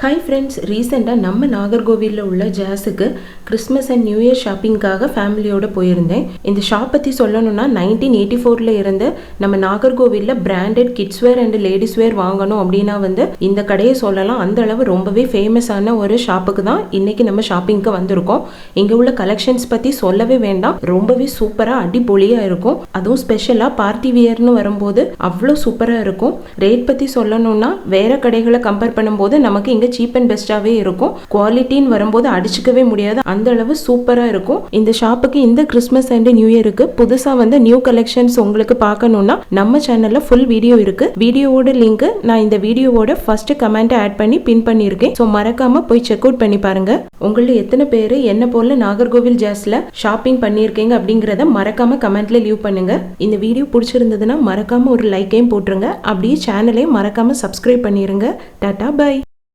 Hi friends, ரீசெண்டாக நம்ம நாகர்கோவிலில் உள்ள ஜாஸுக்கு கிறிஸ்மஸ் அண்ட் நியூ இயர் ஷாப்பிங்காக ஃபேமிலியோடு போயிருந்தேன். இந்த ஷாப் பற்றி சொல்லணும்னா 1984 இருந்து நம்ம நாகர்கோவிலில் branded kids where and ladies வேர் வாங்கணும் அப்படின்னா இந்த கடையை சொல்லலாம். அந்த அளவு ரொம்பவே ஃபேமஸான ஒரு ஷாப்புக்கு தான் இன்றைக்கி நம்ம ஷாப்பிங்க்கு வந்திருக்கோம். இங்கே உள்ள கலெக்ஷன்ஸ் பற்றி சொல்லவே வேண்டாம், ரொம்பவே சூப்பராக அடிப்பொலியாக இருக்கும். அதுவும் ஸ்பெஷலாக பார்ட்டி வியர்னு வரும்போது அவ்வளோ சூப்பராக இருக்கும். ரேட் பற்றி சொல்லணும்னா வேறு கடைகளை கம்பேர் பண்ணும்போது நமக்கு இங்கே சீப் அண்ட் பெஸ்டாவே இருக்கும். குவாலிட்டின்னு வரும்போது அடிச்சுக்கவே முடியாது, அந்த அளவு சூப்பரா இருக்கும். இந்த ஷாப்புக்கு இந்த கிறிஸ்மஸ் அண்ட் நியூ இயருக்கு புதுசா நியூ கலெக்ஷன்ஸ் உங்களுக்கு பார்க்கணும்னா நம்ம சேனல்ல ஃபுல் வீடியோ இருக்கு. வீடியோவோட லிங்க் நான் இந்த வீடியோவோட ஃபர்ஸ்ட் கமெண்ட் ஆட் பண்ணி பின் பண்ணியிருக்கேன். ஸோ மறக்காம போய் செக் அவுட் பண்ணி பாருங்க. உங்கள எத்தனை பேர் என்ன போல நாகர்கோவில் ஜாஸ்ல ஷாப்பிங் பண்ணியிருக்கீங்க அப்படிங்கறத மறக்காம கமெண்ட்ல லீவ் பண்ணுங்க. இந்த வீடியோ பிடிச்சிருந்ததுன்னா மறக்காம ஒரு லைக்கையும் போட்டுருங்க. அப்படியே சேனலையும் மறக்காம சப்ஸ்கிரைப் பண்ணிருங்க. Tata bye.